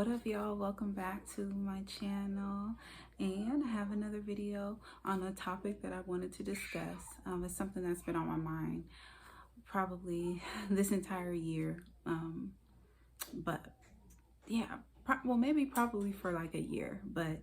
What up, y'all? Welcome back to my channel, and I have another video on a topic that I wanted to discuss. It's something that's been on my mind probably this entire year, but yeah, maybe probably for like a year, but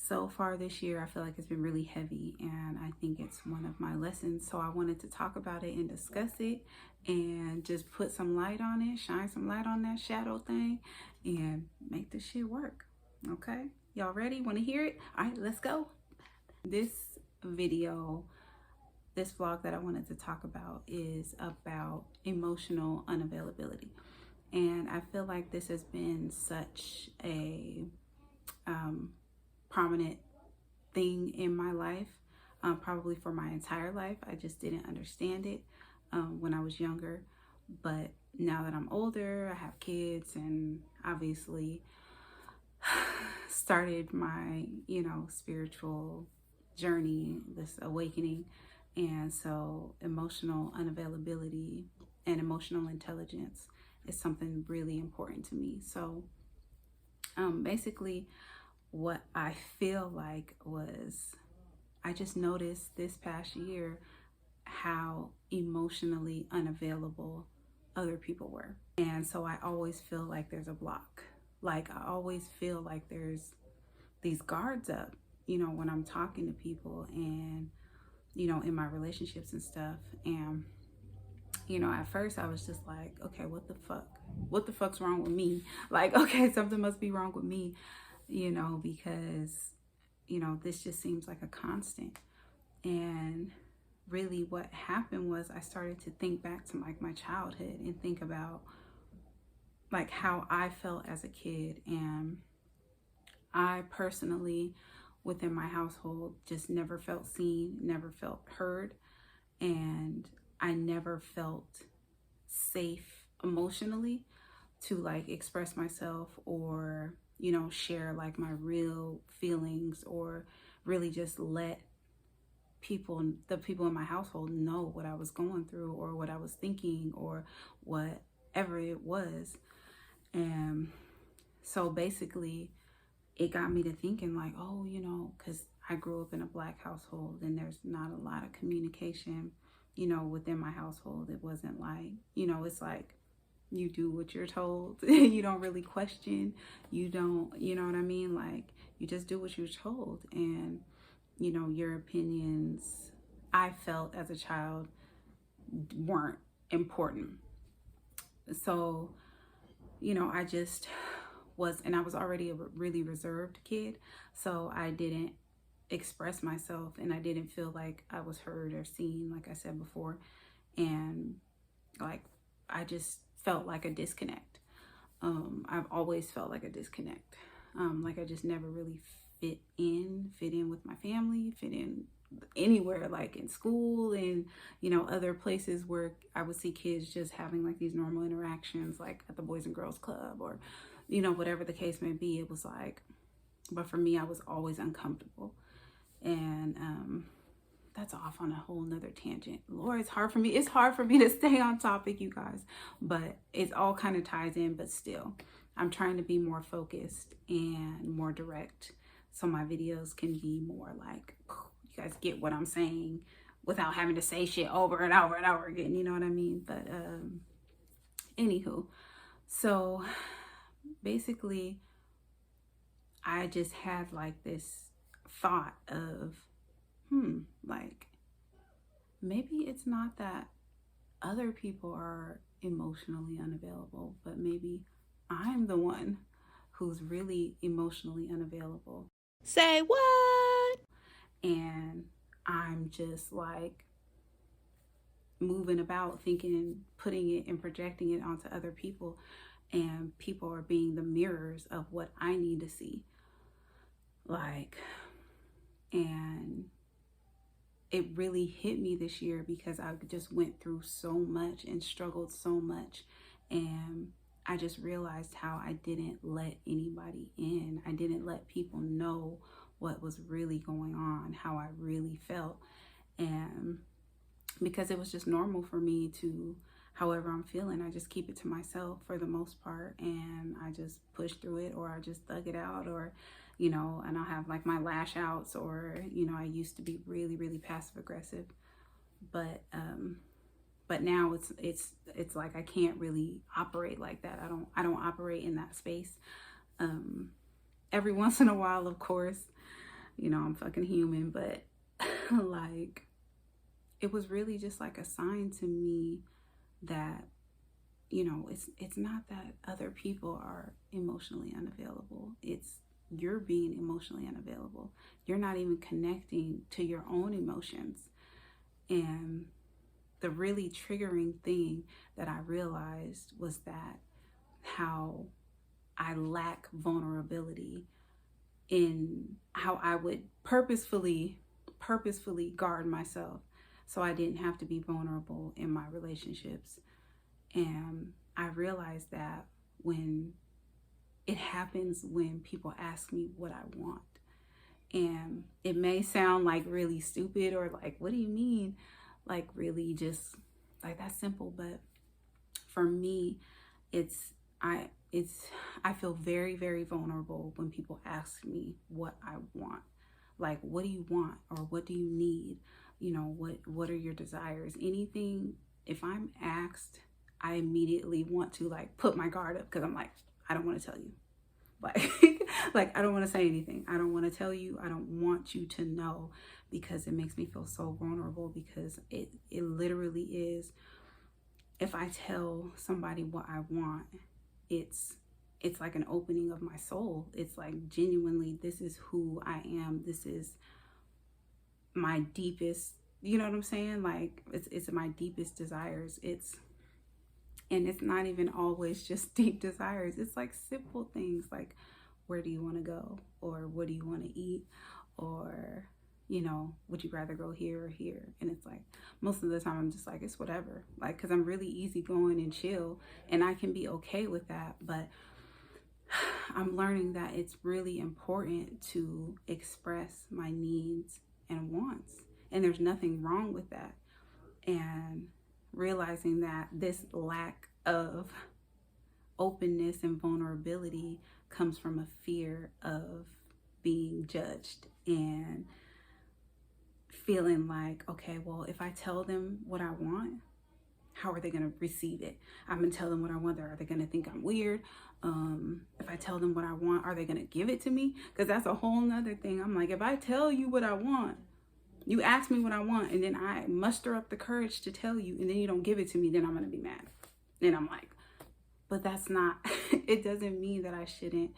so far this year I feel like it's been really heavy, and I think it's one of my lessons. So I wanted to talk about it and discuss it and just put some light on it, shine some light on that shadow thing, and make this shit work. Okay, y'all ready? Want to hear it? All right, let's go. This video, this vlog that I wanted to talk about is about emotional unavailability. And I feel like this has been such a prominent thing in my life, probably for my entire life. I just didn't understand it when I was younger. But now that I'm older, I have kids, and obviously started my, spiritual journey, this awakening. And so emotional unavailability and emotional intelligence is something really important to me. So basically what I feel like was, I just noticed this past year how emotionally unavailable other people were. And so I always feel like there's a block. Like I always feel like there's these guards up, when I'm talking to people and, in my relationships and stuff. And, at first I was just like, okay, what the fuck? What the fuck's wrong with me? Like, okay, something must be wrong with me, because, this just seems like a constant. And really what happened was I started to think back to like my childhood and think about like how I felt as a kid. And I personally, within my household, just never felt seen, never felt heard, and I never felt safe emotionally to like express myself or, share like my real feelings, or really just let the people in my household know what I was going through or what I was thinking or whatever it was. And so basically it got me to thinking like, oh, because I grew up in a Black household and there's not a lot of communication, within my household. It wasn't like, it's like you do what you're told. You don't really question. You don't, you know what I mean? Like you just do what you're told. And, your opinions, I felt as a child, weren't important. So, I just was, and I was already a really reserved kid. So I didn't express myself, and I didn't feel like I was heard or seen, like I said before. And like, I just felt like a disconnect. I've always felt like a disconnect. Like I just never really fit in with my family, fit in anywhere, like in school and, other places where I would see kids just having like these normal interactions, like at the Boys and Girls Club or, whatever the case may be. It was like, but for me, I was always uncomfortable. And, that's off on a whole nother tangent. Lord, it's hard for me to stay on topic, you guys, but it all kind of ties in. But still, I'm trying to be more focused and more direct, so my videos can be more like, you guys get what I'm saying without having to say shit over and over and over again, you know what I mean? But anywho, so basically I just had like this thought of, like maybe it's not that other people are emotionally unavailable, but maybe I'm the one who's really emotionally unavailable. Say what? And I'm just like moving about, thinking, putting it and projecting it onto other people, and people are being the mirrors of what I need to see. Like, and it really hit me this year because I just went through so much and struggled so much. And I just realized how I didn't let anybody in. I didn't let people know what was really going on, how I really felt. And because it was just normal for me to however I'm feeling, I just keep it to myself for the most part, and I just push through it, or I just thug it out, or and I'll have like my lash outs, or I used to be really, really passive aggressive, but now it's like I can't really operate like that. I don't operate in that space. Every once in a while, of course, I'm fucking human, but like, it was really just like a sign to me that it's not that other people are emotionally unavailable. It's you're being emotionally unavailable. You're not even connecting to your own emotions. And the really triggering thing that I realized was that how I lack vulnerability in how I would purposefully guard myself so I didn't have to be vulnerable in my relationships. And I realized that when it happens when people ask me what I want. And it may sound like really stupid, or like, what do you mean? Like, really just like that simple. But for me, I feel very, very vulnerable when people ask me what I want. Like, what do you want, or what do you need? What are your desires? Anything. If I'm asked, I immediately want to like put my guard up, because I'm like, I don't want to tell you. Like I don't want to say anything. I don't want to tell you. I don't want you to know, because it makes me feel so vulnerable, because it literally is. If I tell somebody what I want, it's like an opening of my soul. It's like, genuinely, this is who I am. This is my deepest, you know what I'm saying? Like, it's my deepest desires. And it's not even always just deep desires. It's like simple things like, where do you want to go? Or what do you want to eat? Or, would you rather go here or here? And it's like, most of the time I'm just like, it's whatever. Like, because I'm really easygoing and chill, and I can be okay with that. But I'm learning that it's really important to express my needs and wants. And there's nothing wrong with that. And realizing that this lack of openness and vulnerability comes from a fear of being judged, and feeling like, okay, well, if I tell them what I want, how are they going to receive it? I'm going to tell them what I want. Are they going to think I'm weird? If I tell them what I want, are they going to give it to me? Because that's a whole nother thing. I'm like, if I tell you what I want, you ask me what I want, and then I muster up the courage to tell you, and then you don't give it to me, then I'm going to be mad. Then I'm like, but that's not, it doesn't mean that I shouldn't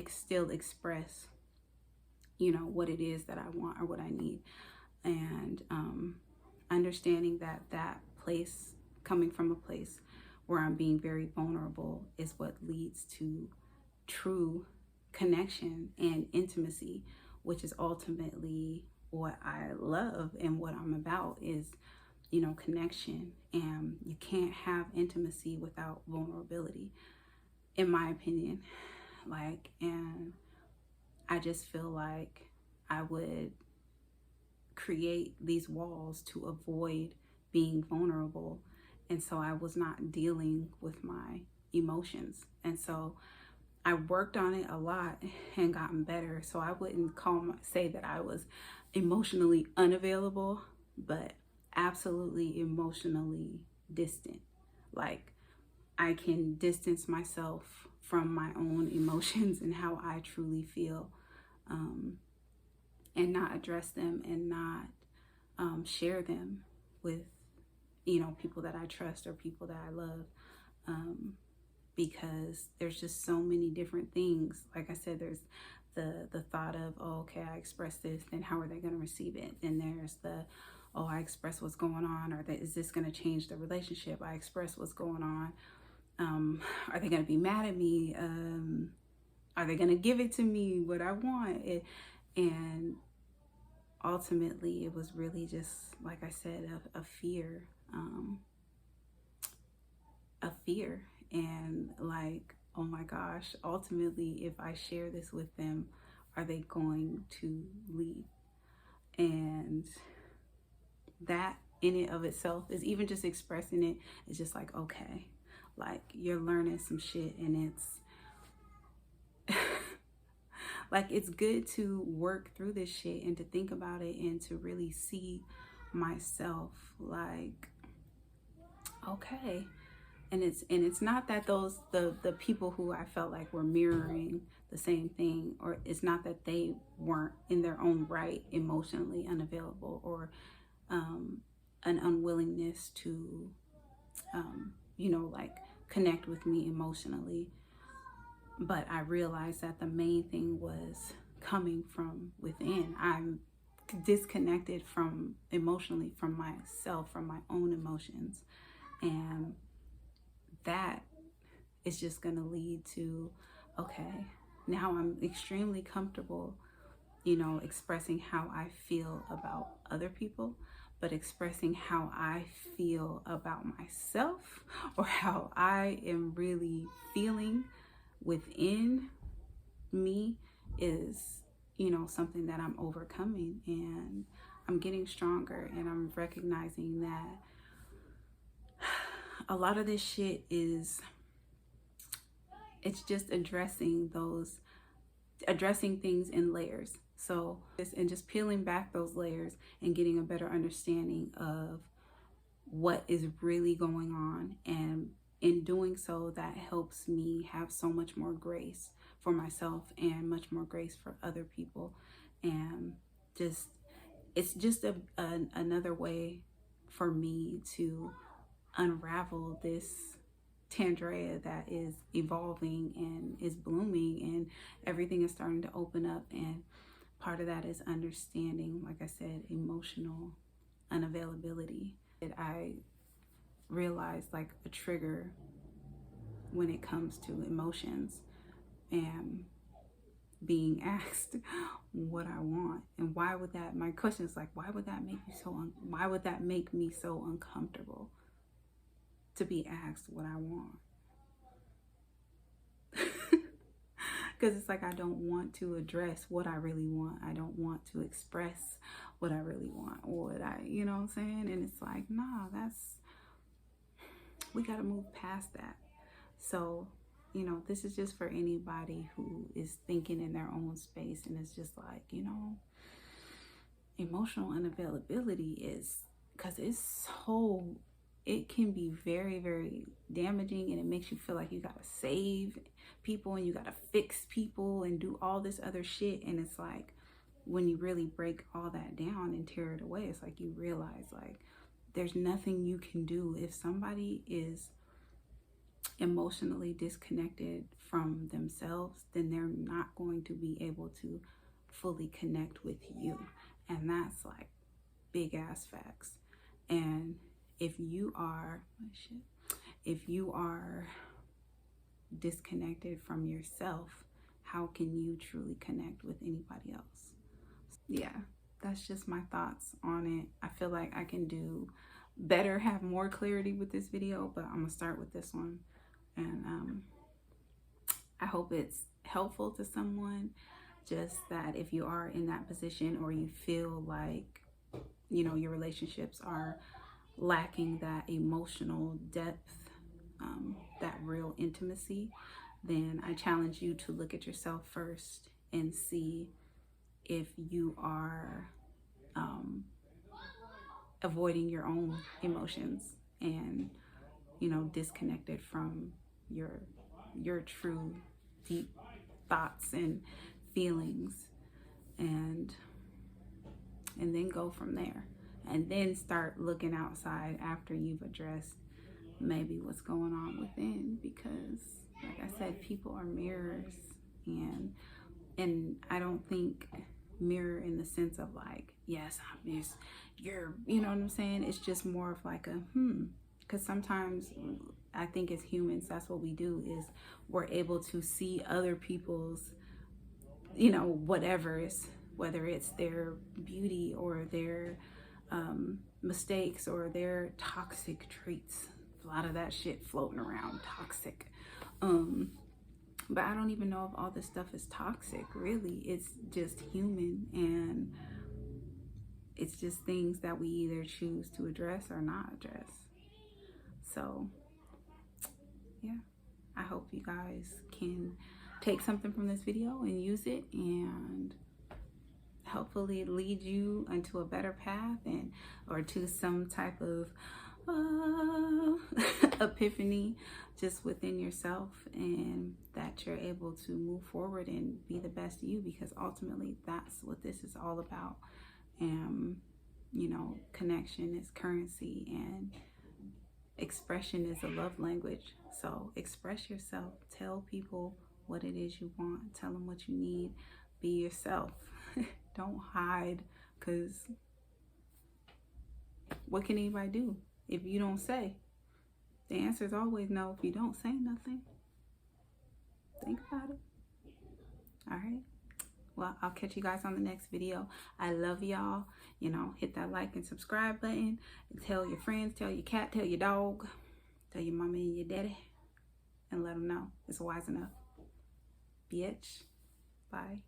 still express, what it is that I want or what I need. And understanding that place, coming from a place where I'm being very vulnerable, is what leads to true connection and intimacy, which is ultimately what I love and what I'm about, is connection. And you can't have intimacy without vulnerability, in my opinion. Like, and I just feel like I would create these walls to avoid being vulnerable, and so I was not dealing with my emotions. And so I worked on it a lot and gotten better. So I wouldn't say that I was emotionally unavailable, but absolutely emotionally distant. Like, I can distance myself from my own emotions and how I truly feel, and not address them, and not share them with people that I trust or people that I love, because there's just so many different things. Like I said, there's the thought of, oh, okay, I express this, then how are they going to receive it? Then there's the, oh, I express what's going on, or is this going to change the relationship? I express what's going on. Are they going to be mad at me? Are they going to give it to me what I want? And ultimately, it was really just, like I said, a fear, and like, oh my gosh, ultimately, if I share this with them, are they going to leave? And that in it of itself is even just expressing it is just like, okay, like you're learning some shit, and it's like, it's good to work through this shit and to think about it and to really see myself like, okay. And it's not that those the people who I felt like were mirroring the same thing, or it's not that they weren't in their own right emotionally unavailable, or an unwillingness to like connect with me emotionally. But I realized that the main thing was coming from within. I'm disconnected from emotionally from myself, from my own emotions, and that is just going to lead to, okay, now I'm extremely comfortable, expressing how I feel about other people, but expressing how I feel about myself, or how I am really feeling within me, is, something that I'm overcoming, and I'm getting stronger, and I'm recognizing that a lot of this shit it's just addressing things in layers. So, and just peeling back those layers and getting a better understanding of what is really going on. And in doing so, that helps me have so much more grace for myself and much more grace for other people. And it's just another way for me to unravel this Tandrea that is evolving and is blooming, and everything is starting to open up. And part of that is understanding, like I said, emotional unavailability. I realized like a trigger when it comes to emotions, and being asked what I want, and why would that, my question is like, why would that make me so uncomfortable to be asked what I want? Because it's like, I don't want to address what I really want. I don't want to express what I really want, or what you know what I'm saying? And it's like, nah, we got to move past that. So, this is just for anybody who is thinking in their own space, and it's just like, emotional unavailability is, because it can be very, very damaging, and it makes you feel like you gotta save people and you gotta fix people and do all this other shit. And it's like, when you really break all that down and tear it away, it's like you realize like there's nothing you can do. If somebody is emotionally disconnected from themselves, then they're not going to be able to fully connect with you. And that's like big ass facts. And if you are disconnected from yourself, how can you truly connect with anybody else? Yeah, that's just my thoughts on it. I feel like I can do better, have more clarity with this video, but I'm gonna start with this one. And I hope it's helpful to someone, just that if you are in that position, or you feel like, your relationships are lacking that emotional depth, that real intimacy, then I challenge you to look at yourself first and see if you are avoiding your own emotions, and disconnected from your true deep thoughts and feelings, and then go from there, and then start looking outside after you've addressed maybe what's going on within. Because like I said, people are mirrors, and I don't think mirror in the sense of like, yes, I'm just, you're, you know what I'm saying? It's just more of like a because sometimes I think as humans, that's what we do, is we're able to see other people's, whatever, whether it's their beauty or their mistakes or their toxic traits. A lot of that shit floating around, toxic. But I don't even know if all this stuff is toxic, really. It's just human, and it's just things that we either choose to address or not address. So yeah, I hope you guys can take something from this video and use it, and hopefully lead you into a better path, and or to some type of epiphany just within yourself, and that you're able to move forward and be the best you, because ultimately that's what this is all about. And you know, connection is currency, and expression is a love language. So express yourself, tell people what it is you want, tell them what you need, be yourself. Don't hide, because what can anybody do if you don't say? The answer is always no if you don't say nothing. Think about it. All right. Well, I'll catch you guys on the next video. I love y'all. You know, hit that like and subscribe button. Tell your friends, tell your cat, tell your dog, tell your mama and your daddy, and let them know it's wise enough. Bitch. Bye.